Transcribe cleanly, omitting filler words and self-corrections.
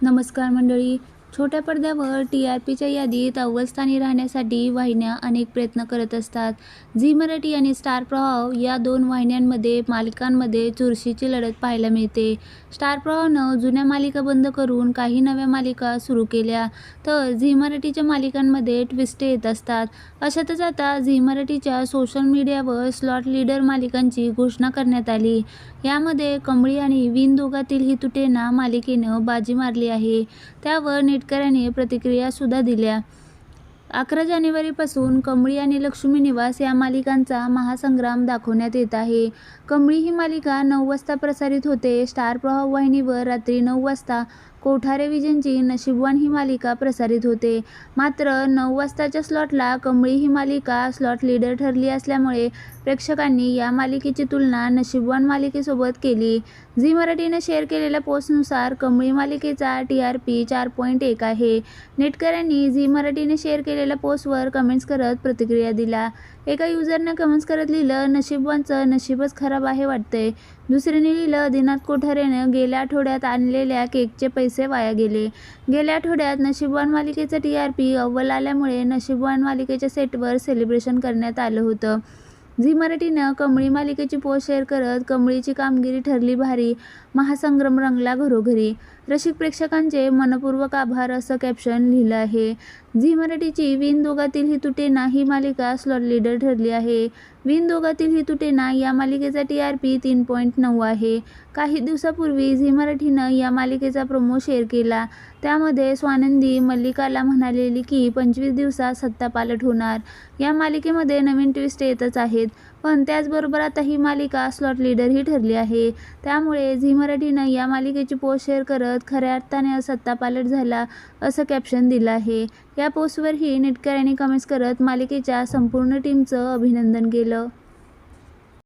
नमस्कार मंडळी. छोट्या पडद्यावर TRPच्या यादीत अव्वल स्थानी राहण्यासाठी वाहिन्या अनेक प्रयत्न करत असतात. झी मराठी आणि स्टार प्रवाह या दोन वाहिन्यांमध्ये मालिकांमध्ये चुरशीची लढत पाहायला मिळते. स्टार प्रवाहानं जुन्या मालिका बंद करून काही नव्या मालिका सुरू केल्या, तर झी मराठीच्या मालिकांमध्ये ट्विस्ट येत असतात. अशातच आता झी मराठीच्या सोशल मीडियावर स्लॉट लीडर मालिकांची घोषणा करण्यात आली. यामध्ये कमळी आणि विण दोघातील ही तुटेना मालिकेनं बाजी मारली आहे. त्यावर नेटकऱ्यांनी प्रतिक्रिया सुद्धा दिल्या. 11 जानेवारीपासून कमळी आणि लक्ष्मी निवास या मालिकांचा महासंग्राम दाखवण्यात येत आहे. कमळी ही मालिका 9 वाजता प्रसारित होते. स्टार प्रवाह वाहिनीवर रात्री 9 वाजता कोठारे विजनची नशीबवान ही मालिका प्रसारित होते. मात्र 9 वाजताच्या स्लॉटला कमळी ही मालिका स्लॉट लीडर ठरली असल्यामुळे प्रेक्षकांनी या मालिकेची तुलना नशीबवान मालिकेसोबत केली. झी मराठीने शेअर केलेल्या पोस्टनुसार कमळी मालिकेचा TRP 4.1 आहे. नेटकऱ्यांनी झी मराठीने शेअर केलेल्या पोस्टवर कमेंट्स करत प्रतिक्रिया दिल्या. एका युजरने कमेंट्स करत लिहिलं, नशीबवानचं नशीबच खराब आहे वाटतंय. दुसऱ्याने लिहिलं, दिनात कोठारेनं गेल्या आठवड्यात आणलेल्या केकचे पैसे वाया गेले. गेल्या आठवड्यात नशीबवान मालिकेचा TRP अव्वल आल्यामुळे नशीबवान मालिकेच्या सेटवर सेलिब्रेशन करण्यात आलं होतं. झी मराठीनं कमळी मालिकेची पोस्ट शेअर करत कमळीची कामगिरी ठरली भारी, महासंग्राम रंगला घरोघरी. रसिक प्रेक्षकांचे मनपूर्वक आभार असं कॅप्शन लिहिलं आहे. झी मराठीची विण दोघातील ही तुटेना ही मालिका स्लॉट लीडर ठरली आहे. विण दोघातील ही तुटेना या मालिकेचा TRP 3.9 आहे. काही दिवसापूर्वी झी मराठीनं या मालिकेचा प्रोमो शेअर केला. त्यामध्ये स्वानंदी मल्लिकाला म्हणालेली की 25 दिवसात सत्तापालट होणार. या मालिकेमध्ये नवीन ट्विस्ट येतच आहेत, पण त्याचबरोबर आता ही मालिका स्लॉट लीडरही ठरली आहे. त्यामुळे झी मराठीनं या मालिकेची पोस्ट शेअर करत खऱ्या अर्थाने सत्तापालट झाला असं कॅप्शन दिलं आहे. या पोस्टवरही नेटकऱ्यांनी कमेंट्स करत मालिकेच्या संपूर्ण टीमचं अभिनंदन केलं.